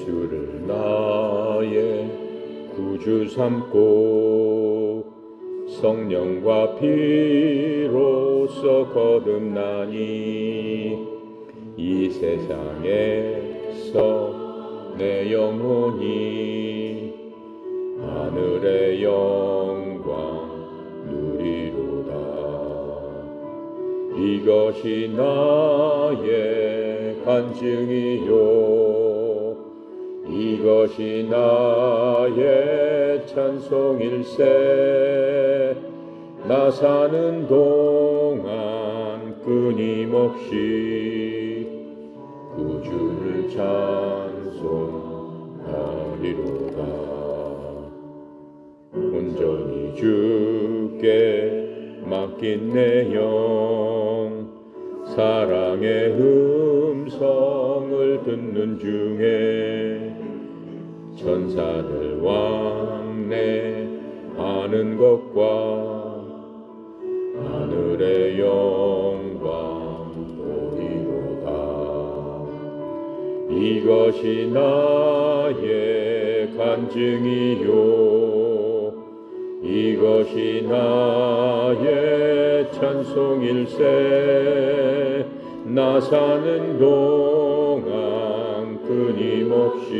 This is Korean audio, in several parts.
예수를 나의 구주 삼고 성령과 피로써 거듭나니 이 세상에서 내 영혼이 하늘의 영광 누리로다. 이것이 나의 간증이요 이것이 나의 찬송일세. 나 사는 동안 끊임없이 구주를 찬송하리로다. 온전히 주께 맡긴 내 영 사랑의 음성을 듣는 중에 천사들 왕래하는 것과 하늘의 영광 보리로다. 이것이 나의 간증이요 이것이 나의 찬송일세. 나 사는 동안 끊임없이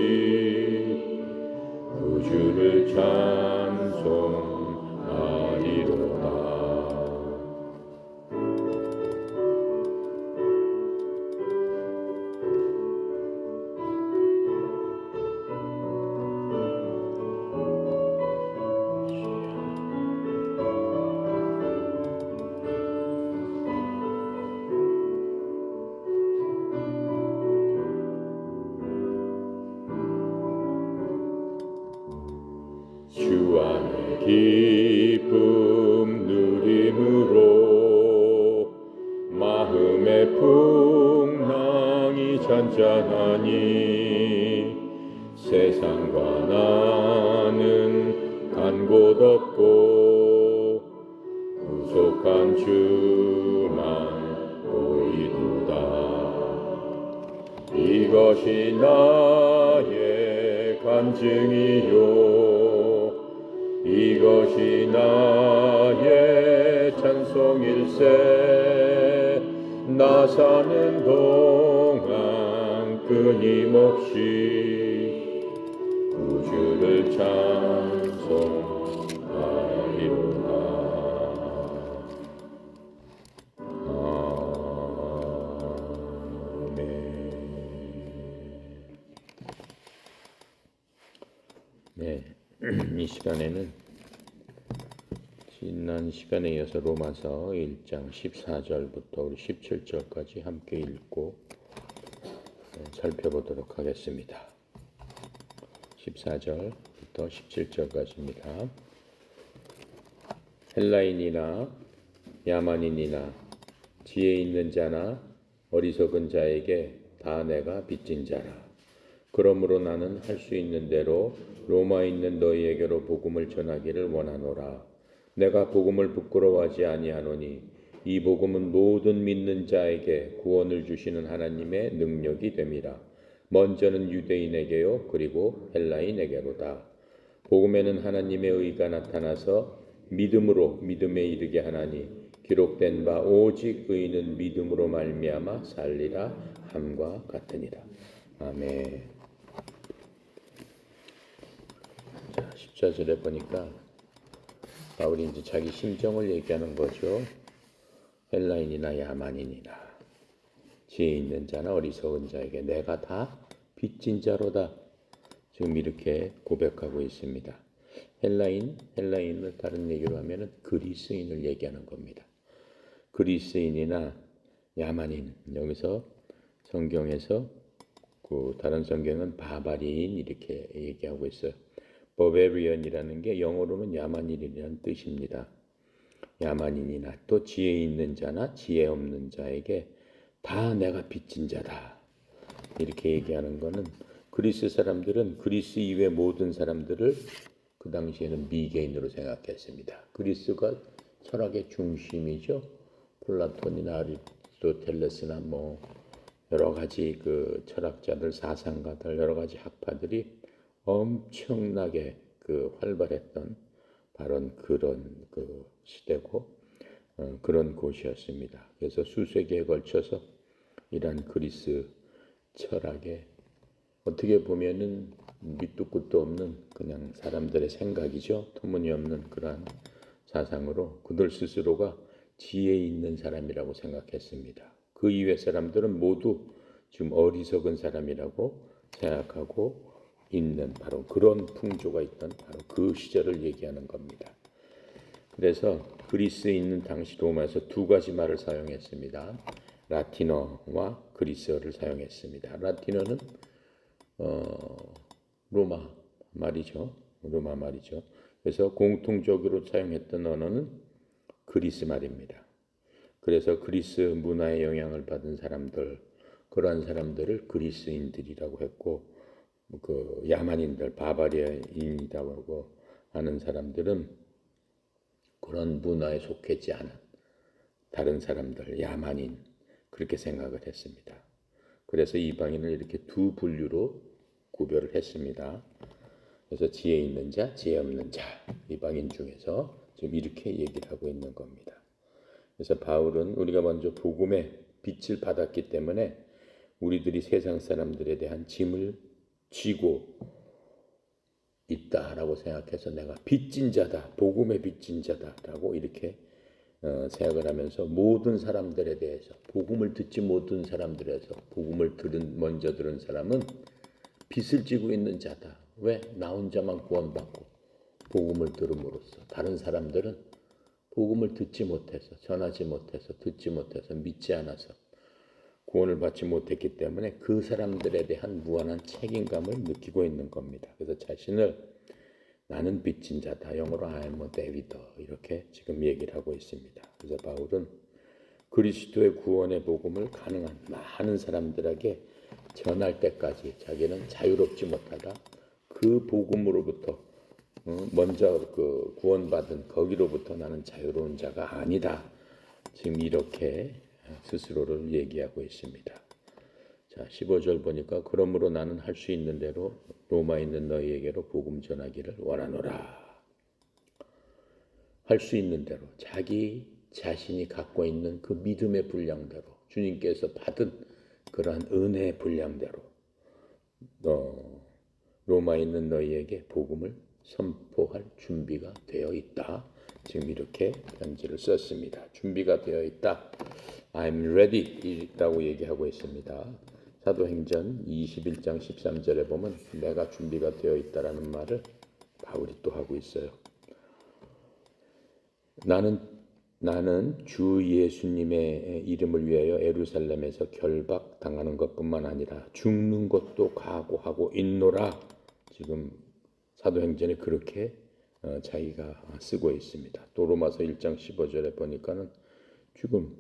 구주를 찬송하리로다. 주 안에 기쁨 누림으로 마음의 풍랑이 잔잔하니 세상과 나는 간 곳 없고 구속한 주만 보이도다. 이것이 나의 간증이요 이것이 나의 찬송일세. 나 사는 동안 끊임없이 구주를 찬송하리로다. 아멘. 네. 이 시간에는 지난 시간에 이어서 로마서 1장 14절부터 우리 17절까지 함께 읽고 살펴보도록 하겠습니다. 14절부터 17절까지입니다. 헬라인이나 야만인이나 지혜 있는 자나 어리석은 자에게 다 내가 빚진 자라. 그러므로 나는 할 수 있는 대로 로마에 있는 너희에게로 복음을 전하기를 원하노라. 내가 복음을 부끄러워하지 아니하노니 이 복음은 모든 믿는 자에게 구원을 주시는 하나님의 능력이 됨이라. 먼저는 유대인에게요 그리고 헬라인에게로다. 복음에는 하나님의 의가 나타나서 믿음으로 믿음에 이르게 하나니 기록된 바 오직 의인은 믿음으로 말미암아 살리라 함과 같으니라. 아멘. 14절에 보니까 바울이 이제 자기 심정을 얘기하는 거죠. 헬라인이나 야만인이나 지혜 있는 자나 어리석은 자에게 내가 다 빚진 자로다. 지금 이렇게 고백하고 있습니다. 헬라인을 다른 얘기로 하면은 그리스인을 얘기하는 겁니다. 그리스인이나 야만인, 여기서 성경에서 다른 성경은 바바리인 이렇게 얘기하고 있어요. 버베리언이라는 게 영어로는 야만인이라는 뜻입니다. 야만인이나 또 지혜 있는 자나 지혜 없는 자에게 다 내가 빚진 자다. 이렇게 얘기하는 거는 그리스 사람들은 그리스 이외 모든 사람들을 그 당시에는 미개인으로 생각했습니다. 그리스가 철학의 중심이죠. 플라톤이나 아리스토텔레스나 여러 가지 그 철학자들, 사상가들, 여러 가지 학파들이 엄청나게 그 활발했던 바로 그런 그 시대고 그런 곳이었습니다. 그래서 수세기에 걸쳐서 이러한 그리스 철학에 어떻게 보면은 밑도 끝도 없는 그냥 사람들의 생각이죠. 터무니없는 그러한 사상으로 그들 스스로가 지혜 있는 사람이라고 생각했습니다. 그 이외 사람들은 모두 지금 어리석은 사람이라고 생각하고 있는 바로 그런 풍조가 있던 바로 그 시절을 얘기하는 겁니다. 그래서 그리스에 있는 당시 로마에서 두 가지 말을 사용했습니다. 라틴어와 그리스어를 사용했습니다. 라틴어는 로마 말이죠. 로마 말이죠. 그래서 공통적으로 사용했던 언어는 그리스 말입니다. 그래서 그리스 문화의 영향을 받은 사람들, 그러한 사람들을 그리스인들이라고 했고, 그 야만인들, 바바리아인이라고 하는 사람들은 그런 문화에 속하지 않은 다른 사람들, 야만인 그렇게 생각을 했습니다. 그래서 이방인을 이렇게 두 분류로 구별을 했습니다. 그래서 지혜 있는 자, 지혜 없는 자, 이방인 중에서 지금 이렇게 얘기를 하고 있는 겁니다. 그래서 바울은 우리가 먼저 복음의 빛을 받았기 때문에 우리들이 세상 사람들에 대한 짐을 지고 있다라고 생각해서 내가 빚진 자다, 복음의 빚진 자다라고 이렇게 생각을 하면서 모든 사람들에 대해서 복음을 듣지 못한 사람들에서 복음을 먼저 들은 사람은 빚을 지고 있는 자다. 왜? 나 혼자만 구원받고 복음을 들음으로써 다른 사람들은 복음을 듣지 못해서 전하지 못해서 듣지 못해서 믿지 않아서 구원을 받지 못했기 때문에 그 사람들에 대한 무한한 책임감을 느끼고 있는 겁니다. 그래서 자신을 나는 빚진 자다. 영어로 I am a debtor 이렇게 지금 얘기를 하고 있습니다. 그래서 바울은 그리스도의 구원의 복음을 가능한 많은 사람들에게 전할 때까지 자기는 자유롭지 못하다. 그 복음으로부터 먼저 그 구원받은 거기로부터 나는 자유로운 자가 아니다. 지금 이렇게 스스로를 얘기하고 있습니다. 자, 15절 보니까 그러므로 나는 할 수 있는 대로 로마에 있는 너희에게로 복음 전하기를 원하노라. 할 수 있는 대로 자기 자신이 갖고 있는 그 믿음의 분량대로 주님께서 받은 그러한 은혜의 분량대로 로마에 있는 너희에게 복음을 선포할 준비가 되어 있다. 지금 이렇게 편지를 썼습니다. 준비가 되어 있다. I'm ready 라고 얘기하고 있습니다. 사도행전 21장 13절에 보면 내가 준비가 되어 있다라는 말을 바울이 또 하고 있어요. 나는 주 예수님의 이름을 위하여 예루살렘에서 결박당하는 것뿐만 아니라 죽는 것도 각오하고 있노라. 지금 사도행전에 그렇게 자기가 쓰고 있습니다. 또 로마서 1장 15절에 보니까는 지금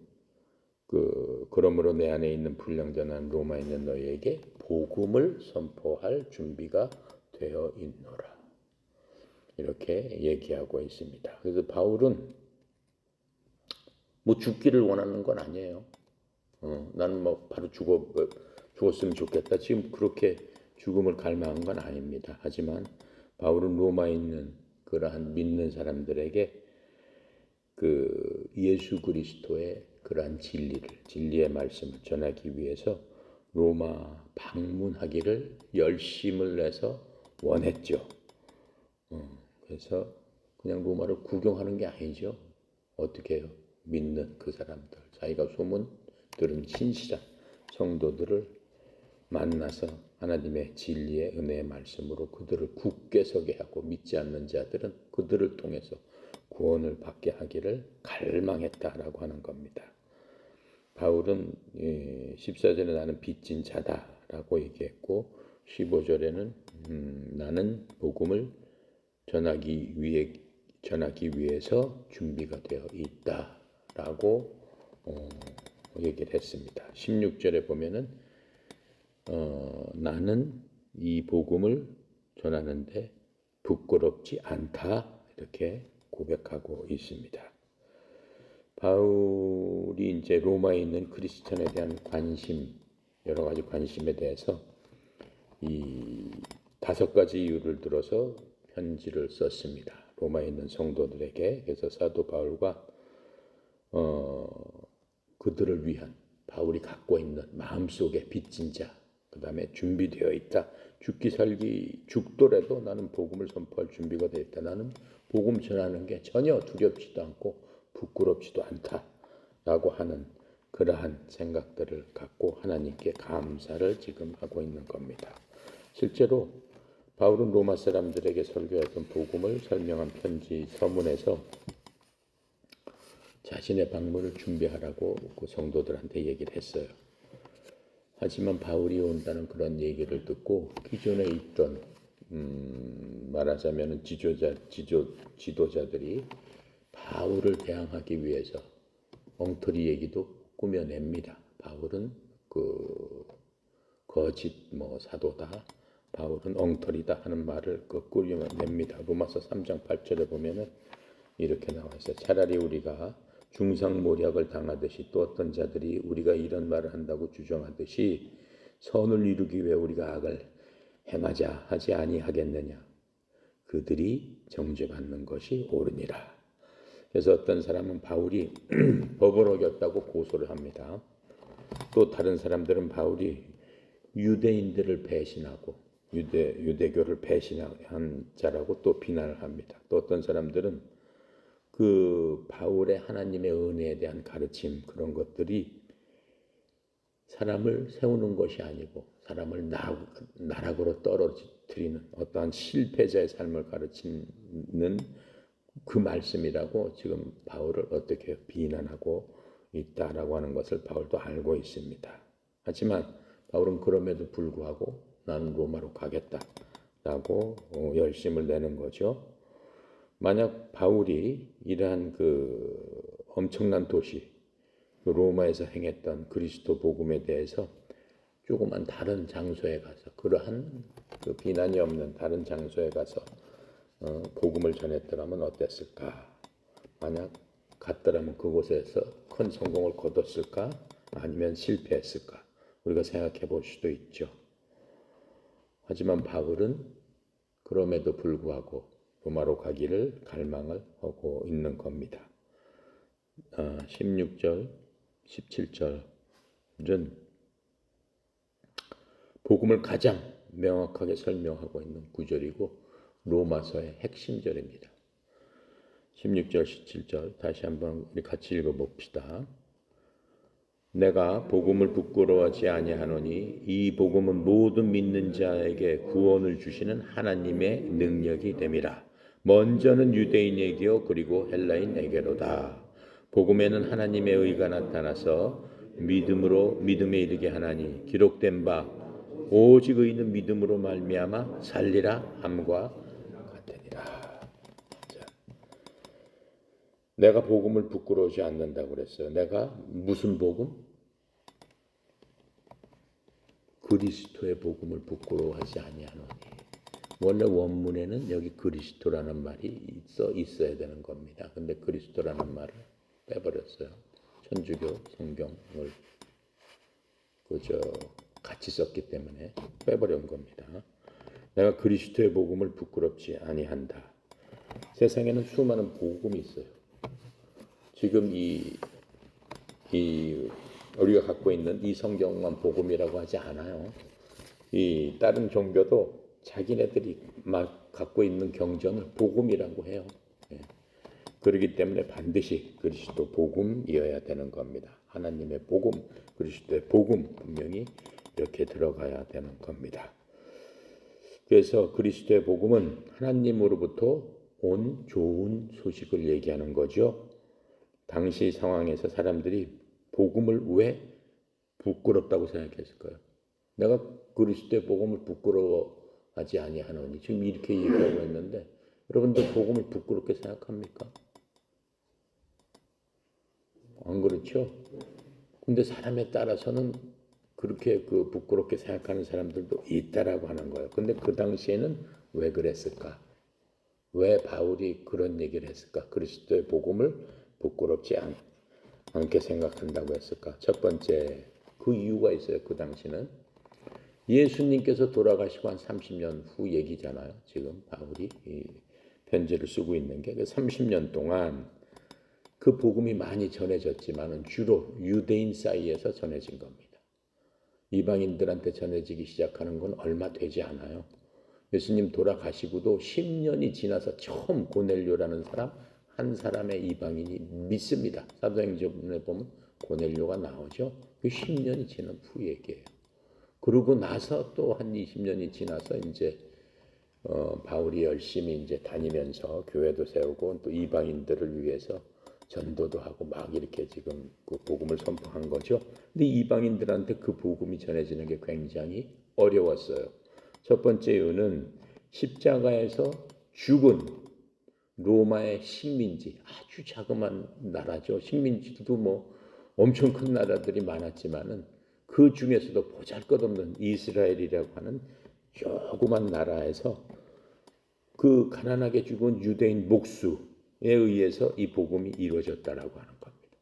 그러므로 내 안에 있는 불량전한 로마에 있는 너희에게 복음을 선포할 준비가 되어 있노라. 이렇게 얘기하고 있습니다. 그래서 바울은 뭐 죽기를 원하는 건 아니에요. 나는 뭐 바로 죽었으면 좋겠다. 지금 그렇게 죽음을 갈망한 건 아닙니다. 하지만 바울은 로마에 있는 그러한 믿는 사람들에게 그 예수 그리스도의 그러한 진리의 말씀을 전하기 위해서 로마 방문하기를 열심을 내서 원했죠. 그래서 그냥 로마를 구경하는 게 아니죠. 어떻게 해요? 믿는 그 사람들, 자기가 소문 들은 신실한 성도들을 만나서 하나님의 진리의 은혜의 말씀으로 그들을 굳게 서게 하고 믿지 않는 자들은 그들을 통해서 구원을 받게 하기를 갈망했다라고 하는 겁니다. 바울은 14절에 나는 빚진 자다라고 얘기했고 15절에는 나는 복음을 전하기 위해서 준비가 되어 있다라고 얘기를 했습니다. 16절에 보면은 나는 이 복음을 전하는데 부끄럽지 않다 이렇게 고백하고 있습니다. 바울이 이제 로마에 있는 크리스천에 대한 관심 여러 가지 관심에 대해서 이 5가지 이유를 들어서 편지를 썼습니다. 로마에 있는 성도들에게. 그래서 사도 바울과 그들을 위한 바울이 갖고 있는 마음속에 빚진 자, 그 다음에 준비되어 있다. 죽기 살기 죽더라도 나는 복음을 선포할 준비가 되어 있다. 나는 복음 전하는 게 전혀 두렵지도 않고 부끄럽지도 않다라고 하는 그러한 생각들을 갖고 하나님께 감사를 지금 하고 있는 겁니다. 실제로 바울은 로마 사람들에게 설교했던 복음을 설명한 편지 서문에서 자신의 방문을 준비하라고 그 성도들한테 얘기를 했어요. 하지만 바울이 온다는 그런 얘기를 듣고 기존에 있던 말하자면 지도자들이 바울을 대항하기 위해서 엉터리 얘기도 꾸며냅니다. 바울은 그 거짓 사도다, 바울은 엉터리다 하는 말을 꾸며냅니다. 로마서 3장 8절에 보면은 이렇게 나와 있어요. 차라리 우리가 중상모략을 당하듯이 또 어떤 자들이 우리가 이런 말을 한다고 주장하듯이 선을 이루기 위해 우리가 악을 행하자 하지 아니하겠느냐. 그들이 정죄받는 것이 옳으니라. 그래서 어떤 사람은 바울이 법을 어겼다고 고소를 합니다. 또 다른 사람들은 바울이 유대인들을 배신하고 유대교를 배신한 자라고 또 비난을 합니다. 또 어떤 사람들은 그 바울의 하나님의 은혜에 대한 가르침, 그런 것들이 사람을 세우는 것이 아니고 사람을 나락으로 떨어뜨리는 어떠한 실패자의 삶을 가르치는 그 말씀이라고 지금 바울을 어떻게 비난하고 있다라고 하는 것을 바울도 알고 있습니다. 하지만 바울은 그럼에도 불구하고 나는 로마로 가겠다라고 열심을 내는 거죠. 만약 바울이 이러한 그 엄청난 도시 로마에서 행했던 그리스도 복음에 대해서 조그만 다른 장소에 가서 그러한 그 비난이 없는 다른 장소에 가서 복음을 전했더라면 어땠을까? 만약 갔더라면 그곳에서 큰 성공을 거뒀을까? 아니면 실패했을까? 우리가 생각해 볼 수도 있죠. 하지만 바울은 그럼에도 불구하고 로마로 가기를 갈망을 하고 있는 겁니다. 16절, 17절은 복음을 가장 명확하게 설명하고 있는 구절이고 로마서의 핵심절입니다. 16절, 17절 다시 한번 우리 같이 읽어봅시다. 내가 복음을 부끄러워하지 아니하노니 이 복음은 모든 믿는 자에게 구원을 주시는 하나님의 능력이 됨이라. 먼저는 유대인에게요 그리고 헬라인에게로다. 복음에는 하나님의 의가 나타나서 믿음에 이르게 하나니 기록된 바 오직 의는 믿음으로 말미암아 살리라 함과 같으니라. 내가 복음을 부끄러워하지 않는다고 그랬어요. 내가 무슨 복음? 그리스도의 복음을 부끄러워하지 아니하노니. 원래 원문에는 여기 그리스도라는 말이 있어야 되는 겁니다. 근데 그리스도라는 말을 빼버렸어요. 천주교 성경을 같이 썼기 때문에 빼버린 겁니다. 내가 그리스도의 복음을 부끄럽지 아니한다. 세상에는 수많은 복음이 있어요. 지금 우리가 갖고 있는 이 성경만 복음이라고 하지 않아요. 이 다른 종교도 자기네들이 막 갖고 있는 경전을 복음이라고 해요. 그렇기 때문에 반드시 그리스도 복음이어야 되는 겁니다. 하나님의 복음, 그리스도의 복음 분명히 이렇게 들어가야 되는 겁니다. 그래서 그리스도의 복음은 하나님으로부터 온 좋은 소식을 얘기하는 거죠. 당시 상황에서 사람들이 복음을 왜 부끄럽다고 생각했을까요? 내가 그리스도의 복음을 부끄러워하지 아니하노니 지금 이렇게 얘기하고 있는데 여러분들 복음을 부끄럽게 생각합니까? 안 그렇죠? 근데 사람에 따라서는 그렇게 부끄럽게 생각하는 사람들도 있다라고 하는 거예요. 근데 그 당시에는 왜 그랬을까? 왜 바울이 그런 얘기를 했을까? 그리스도의 복음을 부끄럽지 않게 생각한다고 했을까? 첫 번째, 그 이유가 있어요. 그 당시는 예수님께서 돌아가시고 한 30년 후 얘기잖아요. 지금 바울이 이 편지를 쓰고 있는 게 30년 동안 그 복음이 많이 전해졌지만은 주로 유대인 사이에서 전해진 겁니다. 이방인들한테 전해지기 시작하는 건 얼마 되지 않아요. 예수님 돌아가시고도 10년이 지나서 처음 고넬료라는 사람, 한 사람의 이방인이 믿습니다. 사도행전에 보면 고넬료가 나오죠. 그 10년이 지난 후 얘기예요. 그러고 나서 또 한 20년이 지나서 이제 바울이 열심히 이제 다니면서 교회도 세우고 또 이방인들을 위해서 전도도 하고 막 이렇게 지금 그 복음을 선포한 거죠. 근데 이방인들한테 그 복음이 전해지는 게 굉장히 어려웠어요. 첫 번째 이유는 십자가에서 죽은 로마의 식민지, 아주 자그마한 나라죠. 식민지도 뭐 엄청 큰 나라들이 많았지만은 그 중에서도 보잘것없는 이스라엘이라고 하는 조그만 나라에서 그 가난하게 죽은 유대인 목수에 의해서 이 복음이 이루어졌다라고 하는 겁니다.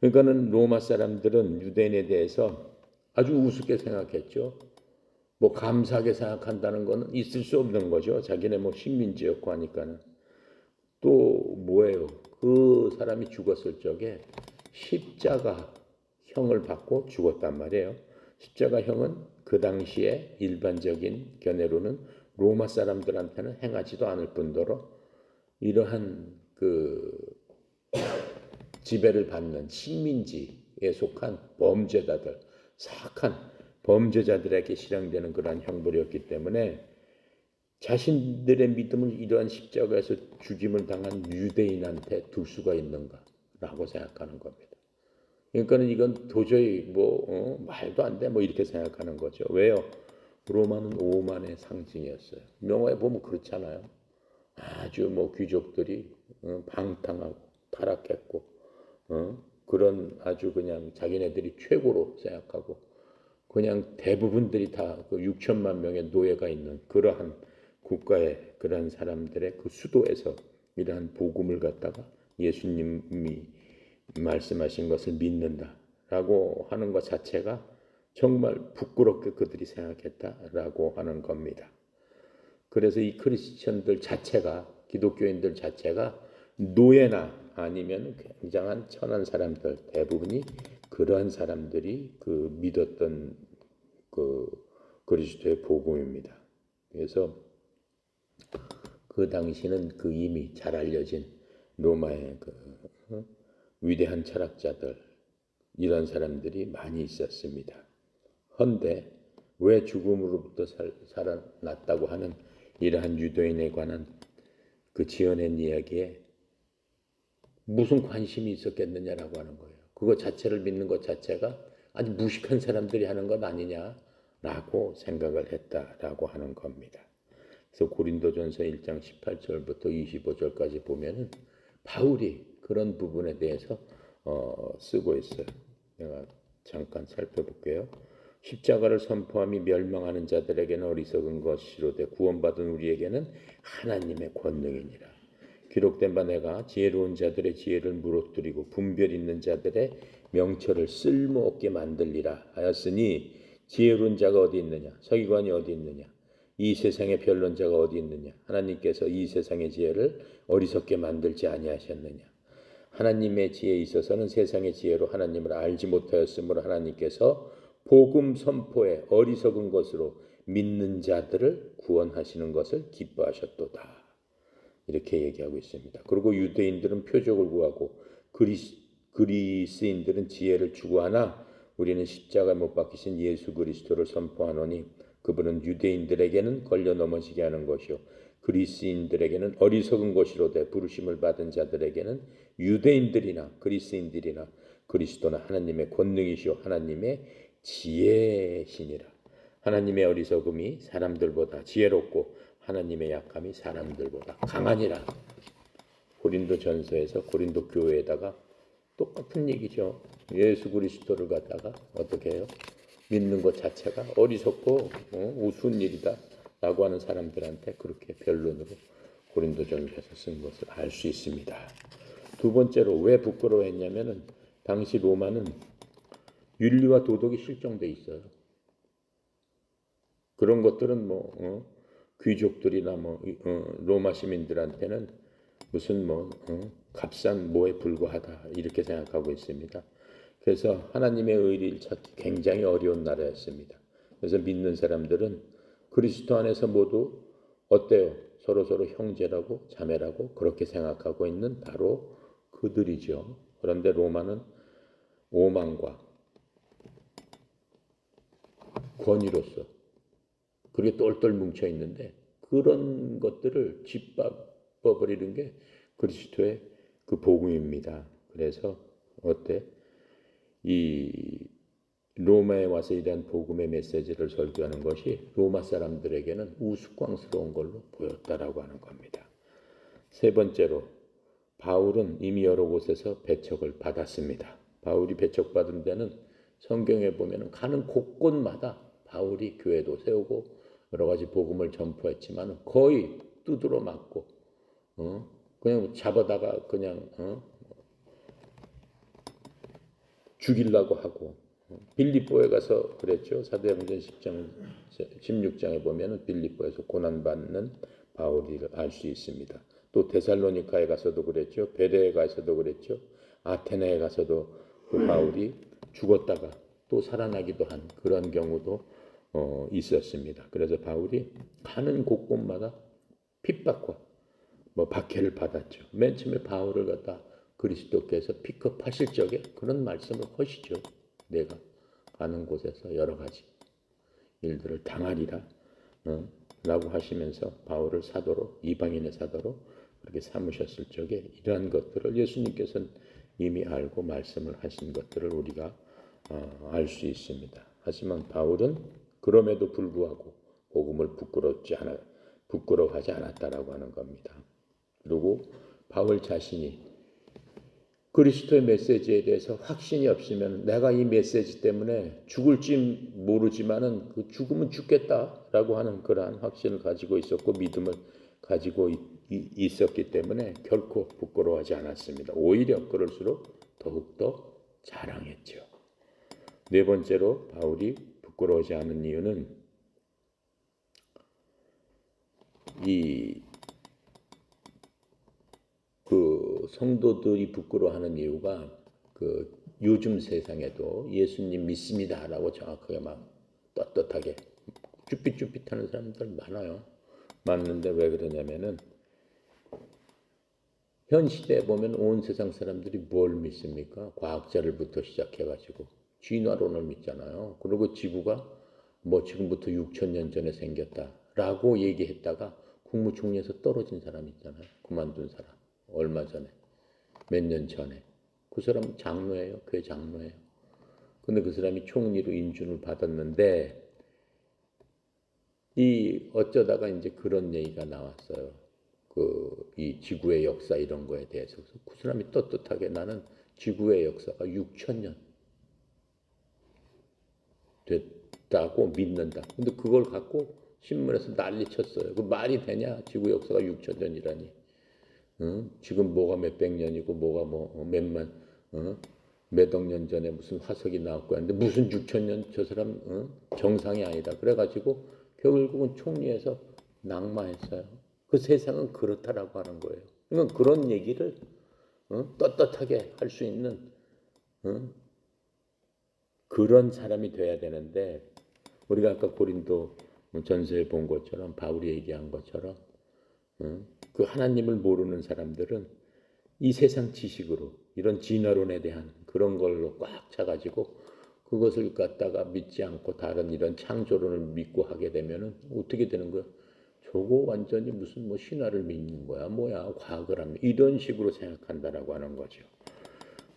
그러니까는 로마 사람들은 유대인에 대해서 아주 우습게 생각했죠. 뭐 감사하게 생각한다는 것은 있을 수 없는 거죠. 자기네 뭐 식민지였고 하니까는. 또 뭐예요? 그 사람이 죽었을 적에 십자가형을 받고 죽었단 말이에요. 십자가형은 그 당시에 일반적인 견해로는 로마 사람들한테는 행하지도 않을 뿐더러 이러한 그 지배를 받는 식민지에 속한 범죄자들, 사악한 범죄자들에게 실행되는 그러한 형벌이었기 때문에 자신들의 믿음을 이러한 십자가에서 죽임을 당한 유대인한테 둘 수가 있는가라고 생각하는 겁니다. 그러니까는 이건 도저히 말도 안 돼 뭐 이렇게 생각하는 거죠. 왜요? 로마는 오만의 상징이었어요. 명화에 보면 그렇잖아요. 아주 뭐 귀족들이 방탕하고 타락했고 그런 아주 그냥 자기네들이 최고로 생각하고 그냥 대부분들이 다 그 6천만 명의 노예가 있는 그러한 국가의 그러한 사람들의 그 수도에서 이러한 복음을 갖다가 예수님이 말씀하신 것을 믿는다라고 하는 것 자체가 정말 부끄럽게 그들이 생각했다라고 하는 겁니다. 그래서 이 크리스천들 자체가 기독교인들 자체가 노예나 아니면 굉장한 천한 사람들 대부분이 그러한 사람들이 그 믿었던 그 그리스도의 복음입니다. 그래서 그 당시는 그 이미 잘 알려진 로마의 그 위대한 철학자들 이런 사람들이 많이 있었습니다. 헌데 왜 죽음으로부터 살아났다고 하는 이러한 유대인에 관한 그 지어낸 이야기에 무슨 관심이 있었겠느냐라고 하는 거예요. 그거 자체를 믿는 것 자체가 아주 무식한 사람들이 하는 것 아니냐라고 생각을 했다라고 하는 겁니다. 그래서 고린도전서 1장 18절부터 25절까지 보면은 바울이 그런 부분에 대해서 쓰고 있어요. 내가 잠깐 살펴볼게요. 십자가를 선포함이 멸망하는 자들에게는 어리석은 것이로되 구원받은 우리에게는 하나님의 권능이니라. 기록된 바 내가 지혜로운 자들의 지혜를 무너뜨리고 분별 있는 자들의 명철을 쓸모없게 만들리라 하였으니 지혜로운 자가 어디 있느냐 서기관이 어디 있느냐 이 세상의 변론자가 어디 있느냐 하나님께서 이 세상의 지혜를 어리석게 만들지 아니하셨느냐 하나님의 지혜에 있어서는 세상의 지혜로 하나님을 알지 못하였으므로 하나님께서 복음 선포에 어리석은 것으로 믿는 자들을 구원하시는 것을 기뻐하셨도다. 이렇게 얘기하고 있습니다. 그리고 유대인들은 표적을 구하고 그리스인들은 지혜를 추구하나 우리는 십자가에 못 박히신 예수 그리스도를 선포하노니 그분은 유대인들에게는 걸려 넘어지게 하는 것이요 그리스인들에게는 어리석은 것이로되 부르심을 받은 자들에게는 유대인들이나 그리스인들이나 그리스도는 하나님의 권능이시요 하나님의 지혜시니라. 하나님의 어리석음이 사람들보다 지혜롭고 하나님의 약함이 사람들보다 강하니라. 고린도전서에서 고린도 교회에다가 똑같은 얘기죠. 예수 그리스도를 갖다가 어떻게 해요? 믿는 것 자체가 어리석고 우스운 일이다 라고 하는 사람들한테 그렇게 변론으로 고린도전서에서 쓴 것을 알 수 있습니다. 두 번째로 왜 부끄러워했냐면은 당시 로마는 윤리와 도덕이 실종돼 있어요. 그런 것들은 귀족들이나 로마 시민들한테는 무슨 값싼 뭐에 불과하다 이렇게 생각하고 있습니다. 그래서 하나님의 의를 찾기 굉장히 어려운 나라였습니다. 그래서 믿는 사람들은 그리스도 안에서 모두 어때요? 서로 형제라고 자매라고 그렇게 생각하고 있는 바로 그들이죠. 그런데 로마는 오만과 권위로서 그게 똘똘 뭉쳐 있는데 그런 것들을 짓밟아버리는 게 그리스도의 그 복음입니다. 그래서 어때? 이 로마에 와서 이러한 복음의 메시지를 설교하는 것이 로마 사람들에게는 우스꽝스러운 걸로 보였다라고 하는 겁니다. 세 번째로 바울은 이미 여러 곳에서 배척을 받았습니다. 바울이 배척받은 데는 성경에 보면 가는 곳곳마다 바울이 교회도 세우고 여러 가지 복음을 전포했지만 거의 두드러 맞고 그냥 잡아다가 그냥 죽이려고 하고 빌립보에 가서 그랬죠. 사도행전 16장에 보면 빌립보에서 고난받는 바울을 알 수 있습니다. 또 데살로니카에 가서도 그랬죠. 베레에 가서도 그랬죠. 아테네에 가서도 그 바울이 죽었다가 또 살아나기도 한 그런 경우도 있었습니다. 그래서 바울이 가는 곳곳마다 핍박과 박해를 받았죠. 맨 처음에 바울을 갖다 그리스도께서 픽업하실 적에 그런 말씀을 하시죠. 내가 가는 곳에서 여러 가지 일들을 당하리라 라고 하시면서 바울을 사도로 이방인의 사도로 그렇게 삼으셨을 적에 이러한 것들을 예수님께서는 이미 알고 말씀을 하신 것들을 우리가 알 수 있습니다. 하지만 바울은 그럼에도 불구하고 복음을 부끄러워하지 않았다라고 하는 겁니다. 그리고 바울 자신이 그리스도의 메시지에 대해서 확신이 없으면 내가 이 메시지 때문에 죽을지 모르지만은 그 죽으면 죽겠다라고 하는 그러한 확신을 가지고 있었고 믿음을 가지고 있었기 때문에 결코 부끄러워하지 않았습니다. 오히려 그럴수록 더욱더 자랑했죠. 네 번째로 바울이 부끄러워하지 않은 이유는 그 성도들이 부끄러워하는 이유가 그 요즘 세상에도 예수님 믿습니다라고 정확하게 막 떳떳하게 쭈삣쭈삣하는 사람들 많아요. 많은데 왜 그러냐면은 현 시대에 보면 온 세상 사람들이 뭘 믿습니까? 과학자를부터 시작해가지고 진화론을 믿잖아요. 그리고 지구가 지금부터 6,000년 전에 생겼다라고 얘기했다가 국무총리에서 떨어진 사람 있잖아요. 그만둔 사람. 얼마 전에 몇 년 전에 그 사람은 장로예요. 교회 장로예요. 근데 그 사람이 총리로 인준을 받았는데 어쩌다가 이제 그런 얘기가 나왔어요. 이 지구의 역사 이런 거에 대해서 그 사람이 떳떳하게 나는 지구의 역사가 6,000년 됐다고 믿는다. 근데 그걸 갖고 신문에서 난리 쳤어요. 그 말이 되냐? 지구 역사가 6,000년이라니. 지금 뭐가 몇백 년이고 뭐가 몇억 년 전에 무슨 화석이 나왔고 하는데 무슨 6,000년 저 사람 정상이 아니다. 그래가지고 결국은 총리에서 낙마했어요. 그 세상은 그렇다라고 하는 거예요. 그러니까 그런 얘기를 떳떳하게 할 수 있는 그런 사람이 돼야 되는데 우리가 아까 고린도 전서에 본 것처럼 바울이 얘기한 것처럼 그 하나님을 모르는 사람들은 이 세상 지식으로 이런 진화론에 대한 그런 걸로 꽉 차가지고 그것을 갖다가 믿지 않고 다른 이런 창조론을 믿고 하게 되면은 어떻게 되는 거야? 저거 완전히 무슨 신화를 믿는 거야, 뭐야, 과학을 하면 이런 식으로 생각한다라고 하는 거죠.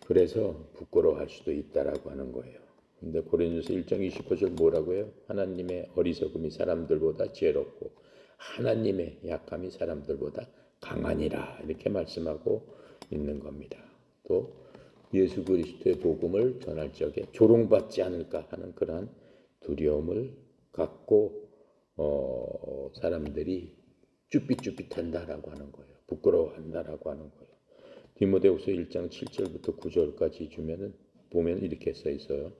그래서 부끄러워할 수도 있다라고 하는 거예요. 근데 고린도서 1장 29절 뭐라고 해요? 하나님의 어리석음이 사람들보다 지혜롭고 하나님의 약함이 사람들보다 강하니라 이렇게 말씀하고 있는 겁니다. 또 예수 그리스도의 복음을 전할 적에 조롱받지 않을까 하는 그러한 두려움을 갖고 사람들이 쭈삣쭈삣한다라고 하는 거예요. 부끄러워한다라고 하는 거예요. 디모데후서 1장 7절부터 9절까지 보면 이렇게 써 있어요.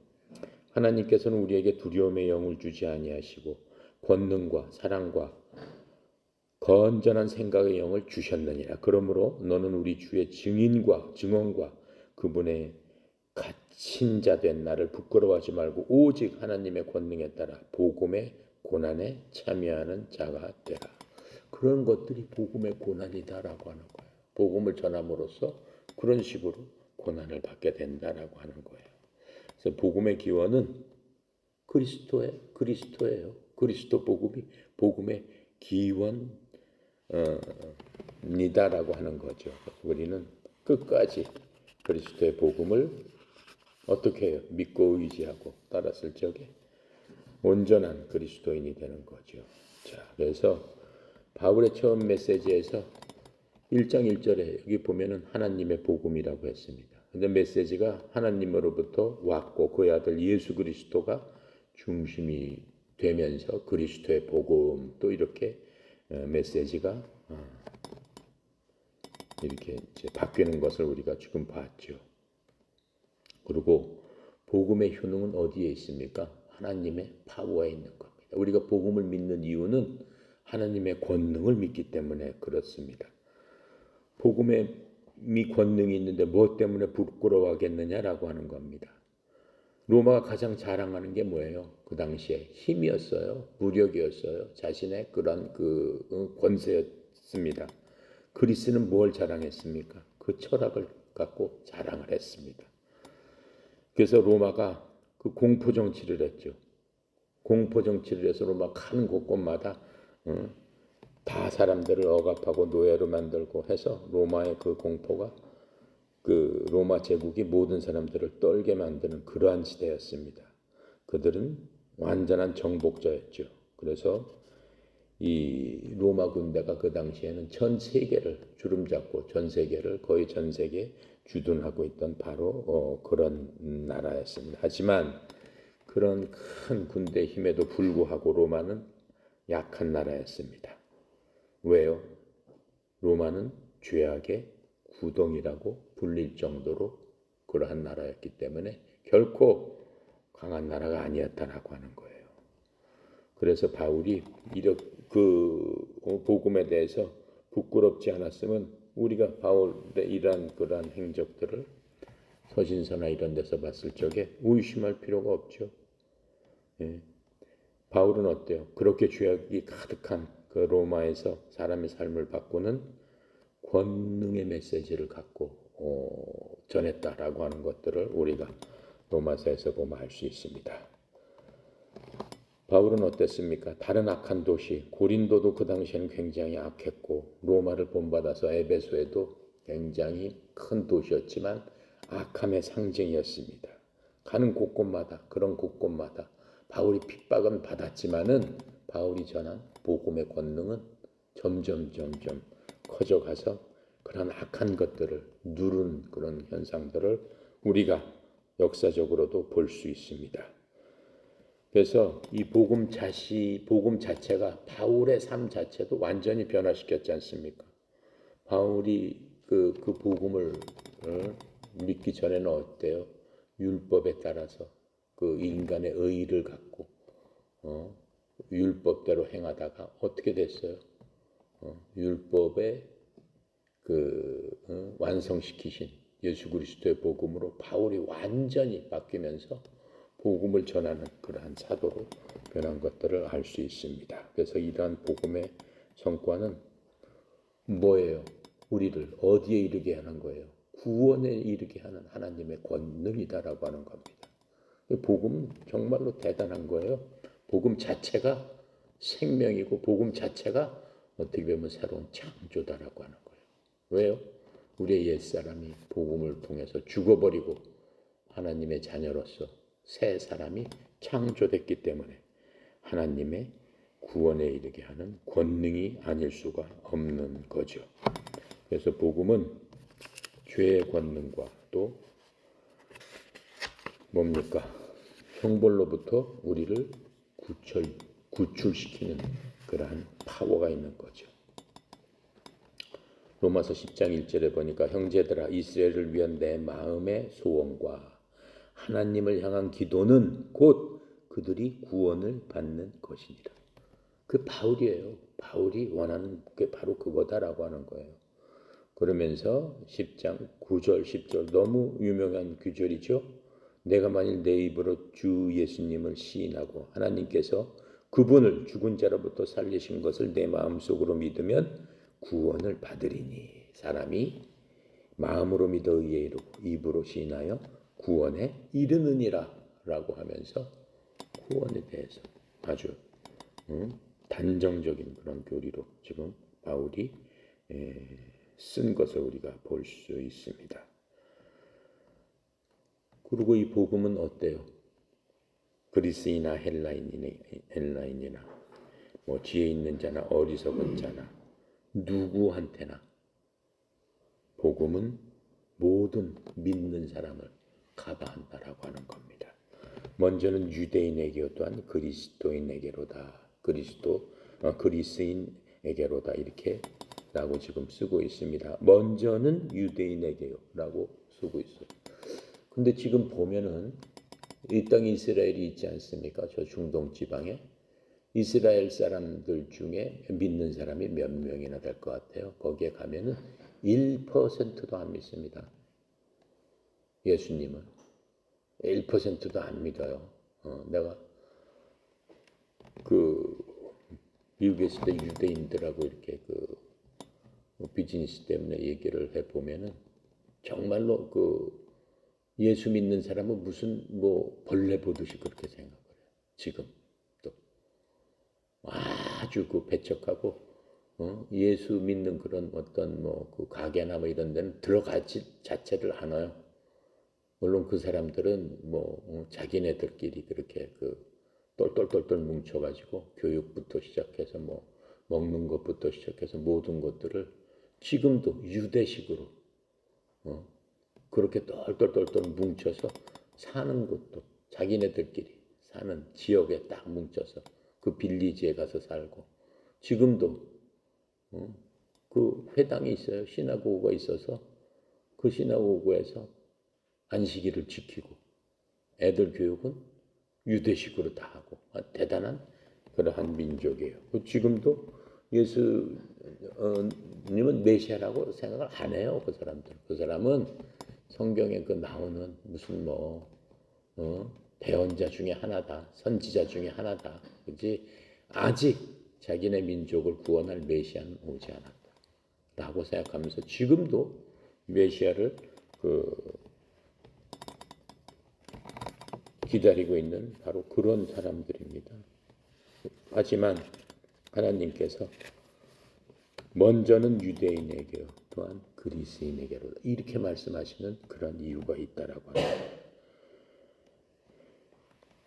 하나님께서는 우리에게 두려움의 영을 주지 아니하시고 권능과 사랑과 건전한 생각의 영을 주셨느니라. 그러므로 너는 우리 주의 증언과 그분의 갇힌 자 된 나를 부끄러워하지 말고 오직 하나님의 권능에 따라 복음의 고난에 참여하는 자가 되라. 그런 것들이 복음의 고난이다라고 하는 거예요. 복음을 전함으로써 그런 식으로 고난을 받게 된다라고 하는 거예요. 그래서 복음의 기원은 그리스도예요. 그리스도 복음의 기원이다라고 하는 거죠. 우리는 끝까지 그리스도의 복음을 어떻게 해요? 믿고 의지하고 따랐을 적에 온전한 그리스도인이 되는 거죠. 자, 그래서 바울의 처음 메시지에서 1장 1절에 여기 보면은 하나님의 복음이라고 했습니다. 근데 메시지가 하나님으로부터 왔고 그의 아들 예수 그리스도가 중심이 되면서 그리스도의 복음 또 이렇게 메시지가 이렇게 이제 바뀌는 것을 우리가 지금 봤죠. 그리고 복음의 효능은 어디에 있습니까? 하나님의 파워에 있는 겁니다. 우리가 복음을 믿는 이유는 하나님의 권능을 믿기 때문에 그렇습니다. 복음에 권능이 있는데 무엇 때문에 부끄러워하겠느냐라고 하는 겁니다. 로마가 가장 자랑하는 게 뭐예요? 그 당시에 힘이었어요. 무력이었어요. 자신의 그런 권세였습니다. 그리스는 뭘 자랑했습니까? 그 철학을 갖고 자랑을 했습니다. 그래서 로마가 그 공포 정치를 했죠. 공포 정치를 해서 로마 간 곳곳마다 다 사람들을 억압하고 노예로 만들고 해서 로마의 그 공포가 그 로마 제국이 모든 사람들을 떨게 만드는 그러한 시대였습니다. 그들은 완전한 정복자였죠. 그래서 이 로마 군대가 그 당시에는 전 세계를 주름잡고 거의 전 세계에 주둔하고 있던 바로 그런 나라였습니다. 하지만 그런 큰 군대 힘에도 불구하고 로마는 약한 나라였습니다. 왜요? 로마는 죄악의 구덩이라고 불릴 정도로 그러한 나라였기 때문에 결코 강한 나라가 아니었다라고 하는 거예요. 그래서 바울이 그 복음에 대해서 부끄럽지 않았으면 우리가 바울의 이러한 그러한 행적들을 서신서나 이런 데서 봤을 적에 의심할 필요가 없죠. 예. 바울은 어때요? 그렇게 죄악이 가득한 그 로마에서 사람의 삶을 바꾸는 권능의 메시지를 갖고 전했다라고 하는 것들을 우리가 로마서에서 보면 알 수 있습니다. 바울은 어땠습니까? 다른 악한 도시 고린도도 그 당시에는 굉장히 악했고 로마를 본받아서 에베소에도 굉장히 큰 도시였지만 악함의 상징이었습니다. 가는 그런 곳곳마다 바울이 핍박은 받았지만은 바울이 전한 복음의 권능은 점점 커져가서 그런 악한 것들을 누른 그런 현상들을 우리가 역사적으로도 볼 수 있습니다. 그래서 이 복음 자체가 바울의 삶 자체도 완전히 변화시켰지 않습니까? 바울이 그 복음을 믿기 전에는 어때요? 율법에 따라서 그 인간의 의의를 갖고 율법대로 행하다가 어떻게 됐어요? 율법에 완성시키신 예수 그리스도의 복음으로 바울이 완전히 바뀌면서 복음을 전하는 그러한 사도로 변한 것들을 알 수 있습니다. 그래서 이러한 복음의 성과는 뭐예요? 우리를 어디에 이르게 하는 거예요? 구원에 이르게 하는 하나님의 권능이다라고 하는 겁니다. 복음은 정말로 대단한 거예요. 복음 자체가 생명이고 복음 자체가 어떻게 보면 새로운 창조다라고 하는 거예요. 왜요? 우리의 옛사람이 복음을 통해서 죽어버리고 하나님의 자녀로서 새 사람이 창조됐기 때문에 하나님의 구원에 이르게 하는 권능이 아닐 수가 없는 거죠. 그래서 복음은 죄의 권능과 또 뭡니까? 형벌로부터 우리를 구출시키는 그러한 파워가 있는 거죠. 로마서 10장 1절에 보니까 형제들아 이스라엘을 위한 내 마음의 소원과 하나님을 향한 기도는 곧 그들이 구원을 받는 것이니라. 그 바울이에요. 바울이 원하는 게 바로 그거다라고 하는 거예요. 그러면서 10장 9절 10절 너무 유명한 구절이죠. 내가 만일 내 입으로 주 예수님을 시인하고 하나님께서 그분을 죽은 자로부터 살리신 것을 내 마음속으로 믿으면 구원을 받으리니. 사람이 마음으로 믿어 의에 이르고 입으로 시인하여 구원에 이르느니라 라고 하면서 구원에 대해서 아주 단정적인 그런 교리로 지금 바울이 쓴 것을 우리가 볼 수 있습니다. 그리고 이 복음은 어때요? 그리스이나 헬라인이나 뭐 지혜 있는 자나 어리석은 자나 누구한테나 복음은 모든 믿는 사람을 커버한다라고 하는 겁니다. 먼저는 유대인에게 또한 그리스도인에게로다. 그리스인에게로다 이렇게 라고 지금 쓰고 있습니다. 먼저는 유대인에게요라고 쓰고 있어요. 근데 지금 보면은 이 땅 이스라엘이 있지 않습니까? 저 중동 지방에 이스라엘 사람들 중에 믿는 사람이 몇 명이나 될 것 같아요. 거기에 가면은 1%도 안 믿습니다. 예수님은 1%도 안 믿어요. 내가 그 미국에 있을 때 유대인들하고 이렇게 그 비즈니스 때문에 얘기를 해 보면은 정말로 그 예수 믿는 사람은 무슨 뭐 벌레 보듯이 그렇게 생각을 해요. 지금 또 아주 그 배척하고 예수 믿는 그런 어떤 뭐 그 가게나 뭐 이런 데는 들어가지 자체를 안 해요. 물론 그 사람들은 뭐 자기네들끼리 그렇게 그 똘똘똘똘 뭉쳐가지고 교육부터 시작해서 뭐 먹는 것부터 시작해서 모든 것들을 지금도 유대식으로 그렇게 똘똘똘똘 뭉쳐서 사는 것도 자기네들끼리 사는 지역에 딱 뭉쳐서 그 빌리지에 가서 살고 지금도 그 회당이 있어요. 시나고그가 있어서 그 시나고그에서 안식일을 지키고 애들 교육은 유대식으로 다 하고 대단한 그러한 민족이에요. 지금도 예수님은 메시아라고 생각을 안 해요. 그 사람들. 그 사람은 성경에 그 나오는 무슨 뭐 대언자 중에 하나다, 선지자 중에 하나다. 그지? 아직 자기네 민족을 구원할 메시아는 오지 않았다라고 생각하면서 지금도 메시아를 기다리고 있는 바로 그런 사람들입니다. 하지만 하나님께서 먼저는 유대인에게요, 또한 그리스인에게로 이렇게 말씀하시는 그런 이유가 있다라고 합니다.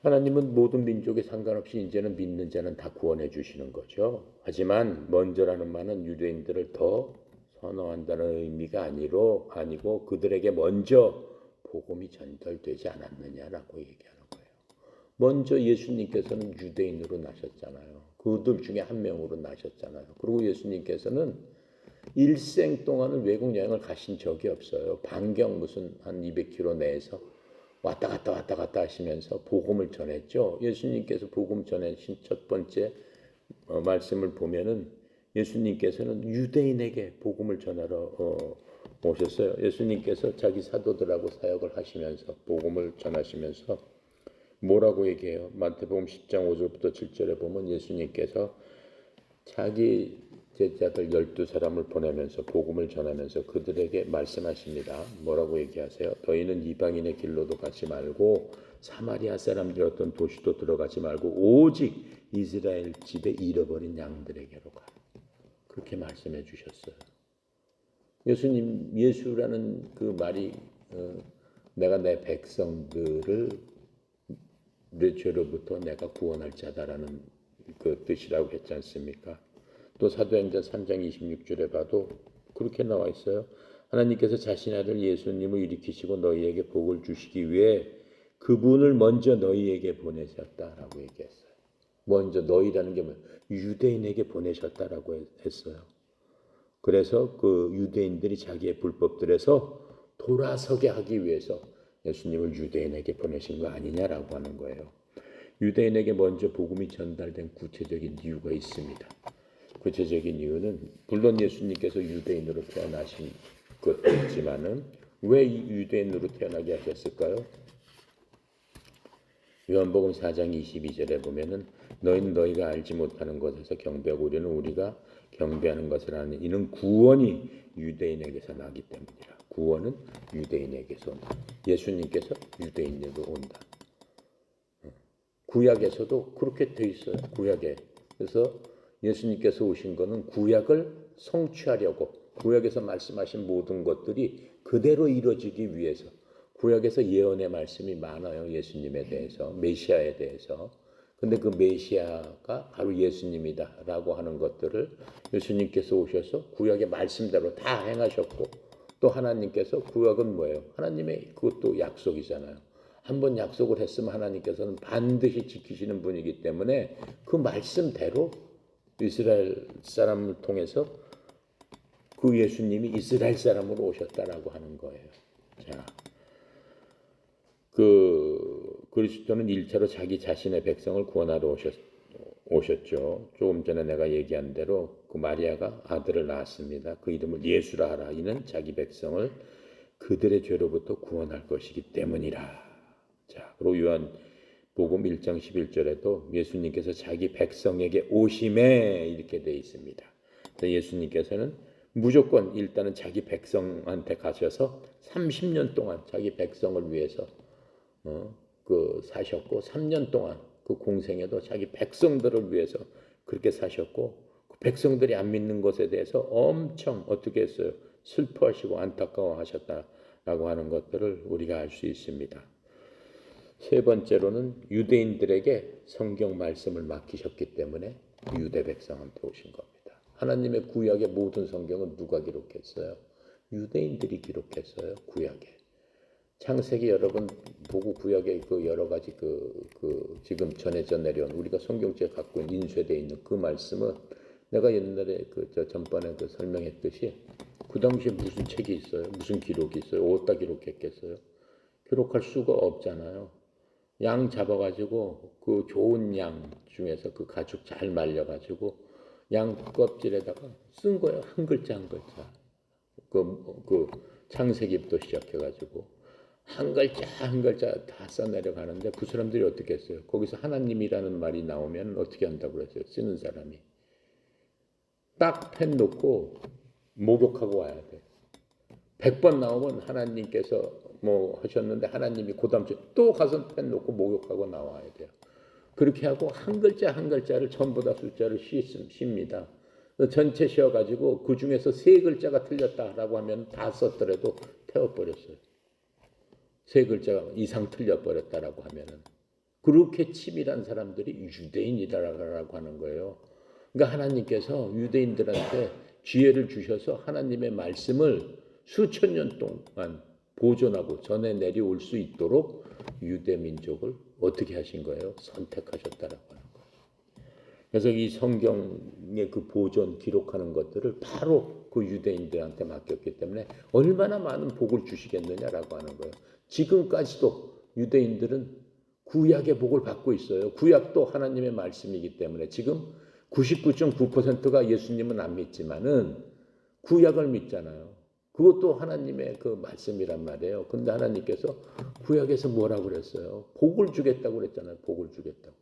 하나님은 모든 민족에 상관없이 이제는 믿는 자는 다 구원해 주시는 거죠. 하지만 먼저라는 말은 유대인들을 더 선호한다는 의미가 아니고 그들에게 먼저 복음이 전달되지 않았느냐라고 얘기하는 거예요. 먼저 예수님께서는 유대인으로 나셨잖아요. 그들 중에 한 명으로 나셨잖아요. 그리고 예수님께서는 일생 동안은 외국 여행을 가신 적이 없어요. 반경 무슨 한 200km 내에서 왔다 갔다 하시면서 복음을 전했죠. 예수님께서 복음 전하신 첫 번째 말씀을 보면은 예수님께서는 유대인에게 복음을 전하러 오셨어요. 예수님께서 자기 사도들하고 사역을 하시면서 복음을 전하시면서 뭐라고 얘기해요? 마태복음 10장 5절부터 7절에 보면 예수님께서 자기 제자들 12사람을 보내면서 복음을 전하면서 그들에게 말씀하십니다. 뭐라고 얘기하세요? 너희는 이방인의 길로도 가지 말고 사마리아 사람들 어떤 도시도 들어가지 말고 오직 이스라엘 집에 잃어버린 양들에게로 가. 그렇게 말씀해 주셨어요. 예수라는 그 말이 내가 내 백성들을 내 죄로부터 내가 구원할 자다라는 그 뜻이라고 했지 않습니까? 또 사도행전 3장 26절에 봐도 그렇게 나와 있어요. 하나님께서 자신의 아들 예수님을 일으키시고 너희에게 복을 주시기 위해 그분을 먼저 너희에게 보내셨다라고 얘기했어요. 먼저 너희라는 게 뭐예요? 유대인에게 보내셨다라고 했어요. 그래서 그 유대인들이 자기의 불법들에서 돌아서게 하기 위해서 예수님을 유대인에게 보내신 거 아니냐라고 하는 거예요. 유대인에게 먼저 복음이 전달된 구체적인 이유가 있습니다. 구체적인 이유는 물론 예수님께서 유대인으로 태어나신 것도 있지만은 왜 이 유대인으로 태어나게 하셨을까요? 요한복음 4장 22절에 보면은 너희는 너희가 알지 못하는 것에서 경배하고 우리가 경배하는 것을 아는 이는 구원이 유대인에게서 나기 때문이라. 구원은 유대인에게서 온다. 예수님께서 유대인으로 온다. 구약에서도 그렇게 돼 있어요. 구약에. 그래서 예수님께서 오신 거는 구약을 성취하려고, 구약에서 말씀하신 모든 것들이 그대로 이루어지기 위해서. 구약에서 예언의 말씀이 많아요. 예수님에 대해서, 메시아에 대해서. 근데 그 메시아가 바로 예수님이다라고 하는 것들을 예수님께서 오셔서 구약의 말씀대로 다 행하셨고, 또 하나님께서, 구약은 뭐예요? 하나님의 그것도 약속이잖아요. 한번 약속을 했으면 하나님께서는 반드시 지키시는 분이기 때문에 그 말씀대로 이스라엘 사람을 통해서 그 예수님이 이스라엘 사람으로 오셨다라고 하는 거예요. 자, 그리스도는 1차로 자기 자신의 백성을 구원하러 오셨죠. 조금 전에 내가 얘기한 대로 그 마리아가 아들을 낳았습니다. 그 이름을 예수라 하라. 이는 자기 백성을 그들의 죄로부터 구원할 것이기 때문이라. 자, 그리고 요한복음 1장 11절에도 예수님께서 자기 백성에게 오심에 이렇게 되어 있습니다. 예수님께서는 무조건 일단은 자기 백성한테 가셔서 30년 동안 자기 백성을 위해서 사셨고 3년 동안 그 공생에도 자기 백성들을 위해서 그렇게 사셨고 그 백성들이 안 믿는 것에 대해서 엄청 어떻게 했어요? 슬퍼하시고 안타까워하셨다라고 하는 것들을 우리가 알 수 있습니다. 세 번째로는 유대인들에게 성경 말씀을 맡기셨기 때문에 유대 백성한테 오신 겁니다. 하나님의 구약의 모든 성경은 누가 기록했어요? 유대인들이 기록했어요. 구약에. 창세기 여러분 보고 구약의 그 여러 가지 지금 전해져 내려온 우리가 성경책에 갖고 인쇄되어 있는 그 말씀은 내가 옛날에 전번에 설명했듯이 그 당시에 무슨 책이 있어요? 무슨 기록이 있어요? 어디다 기록했겠어요? 기록할 수가 없잖아요. 양 잡아가지고 그 좋은 양 중에서 그 가죽 잘 말려가지고 양 껍질에다가 쓴 거예요. 한 글자 한 글자. 그 창세기부터 시작해가지고 한 글자 한 글자 다 써내려가는데 그 사람들이 어떻게 했어요? 거기서 하나님이라는 말이 나오면 어떻게 한다고 그랬어요? 쓰는 사람이 딱 펜 놓고 목욕하고 와야 돼. 100번 나오면 하나님께서 뭐 하셨는데 하나님이 그 다음 주에 또 가서 펜 놓고 목욕하고 나와야 돼요. 그렇게 하고 한 글자 한 글자를 전부 다 숫자를 씁니다. 전체 씌워가지고 그 중에서 세 글자가 틀렸다라고 하면 다 썼더라도 태워버렸어요. 세 글자 이상 틀려버렸다라고 하면은 그렇게 치밀한 사람들이 유대인이다라고 하는 거예요. 그러니까 하나님께서 유대인들한테 지혜를 주셔서 하나님의 말씀을 수천 년 동안 보존하고 전해 내려올 수 있도록 유대 민족을 어떻게 하신 거예요? 선택하셨다라고 하는 거예요. 그래서 이 성경의 그 보존 기록하는 것들을 바로 그 유대인들한테 맡겼기 때문에 얼마나 많은 복을 주시겠느냐라고 하는 거예요. 지금까지도 유대인들은 구약의 복을 받고 있어요. 구약도 하나님의 말씀이기 때문에 지금 99.9%가 예수님은 안 믿지만은 구약을 믿잖아요. 그것도 하나님의 그 말씀이란 말이에요. 근데 하나님께서 구약에서 뭐라고 그랬어요? 복을 주겠다고 그랬잖아요. 복을 주겠다고.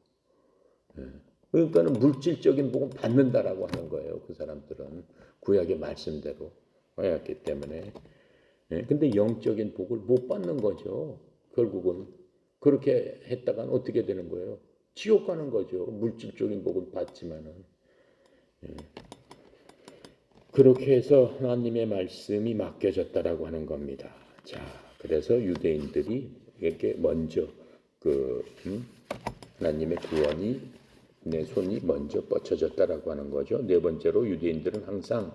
그러니까는 물질적인 복은 받는다라고 하는 거예요. 그 사람들은 구약의 말씀대로 해왔기 때문에. 근데 영적인 복을 못 받는 거죠. 결국은 그렇게 했다간 어떻게 되는 거예요? 지옥 가는 거죠. 물질적인 복을 받지만은. 그렇게 해서 하나님의 말씀이 맡겨졌다라고 하는 겁니다. 자, 그래서 유대인들이 이렇게 먼저 하나님의 구원이 내 손이 먼저 뻗쳐졌다라고 하는 거죠. 네 번째로 유대인들은 항상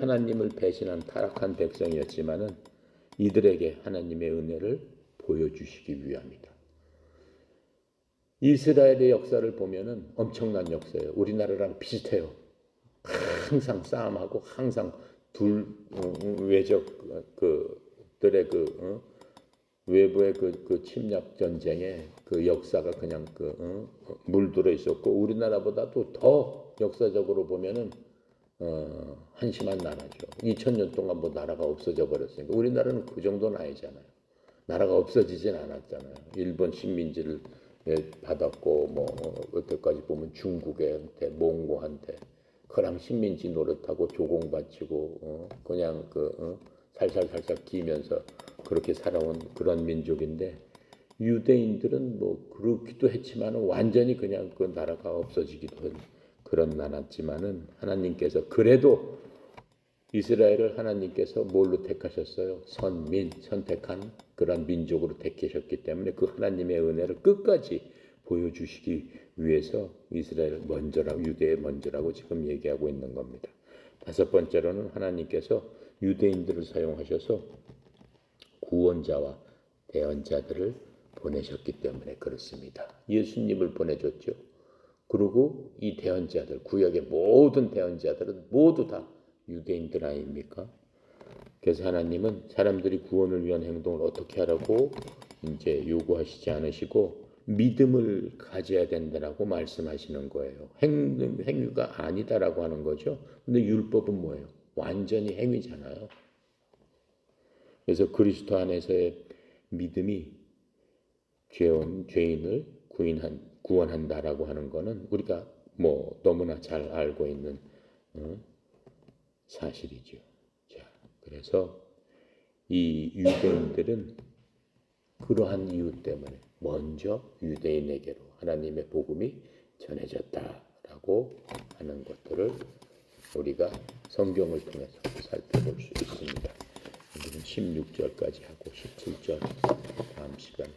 하나님을 배신한 타락한 백성이었지만은 이들에게 하나님의 은혜를 보여주시기 위함이다. 이스라엘의 역사를 보면은 엄청난 역사예요. 우리나라랑 비슷해요. 항상 싸움하고 항상 외적 그들의 외부의 그 침략 전쟁에 그 역사가 그냥 물들어 있었고 우리나라보다도 더 역사적으로 보면은 한심한 나라죠. 2000년 동안 뭐 나라가 없어져 버렸으니까 우리나라는 그 정도는 아니잖아요. 나라가 없어지진 않았잖아요. 일본 식민지를 받았고 뭐 여태까지 보면 중국한테 몽고한테 그랑 식민지 노릇하고 조공바치고 그냥 살살살살 기면서 그렇게 살아온 그런 민족인데 유대인들은 뭐 그렇기도 했지만 완전히 그냥 그 나라가 없어지기도 한 그런 나라지만은 하나님께서 그래도 이스라엘을 하나님께서 뭘로 택하셨어요? 선민, 선택한 그런 민족으로 택하셨기 때문에 그 하나님의 은혜를 끝까지 보여주시기 위해서 이스라엘 먼저라고 유대의 먼저라고 지금 얘기하고 있는 겁니다. 다섯 번째로는 하나님께서 유대인들을 사용하셔서 구원자와 대언자들을 보내셨기 때문에 그렇습니다. 예수님을 보내줬죠. 그리고 이 대언자들, 구약의 모든 대언자들은 모두 다 유대인들 아닙니까? 그래서 하나님은 사람들이 구원을 위한 행동을 어떻게 하라고 이제 요구하시지 않으시고 믿음을 가져야 된다라고 말씀하시는 거예요. 행위가 아니다라고 하는 거죠. 근데 율법은 뭐예요? 완전히 행위잖아요. 그래서 그리스도 안에서의 믿음이 죄인을 구원한다라고 하는 거는 우리가 뭐 너무나 잘 알고 있는 사실이죠. 자, 그래서 이 유대인들은 그러한 이유 때문에 먼저 유대인에게로 하나님의 복음이 전해졌다라고 하는 것들을 우리가 성경을 통해서 살펴볼 수 있습니다. 오늘은 16절까지 하고 17절 다음 시간에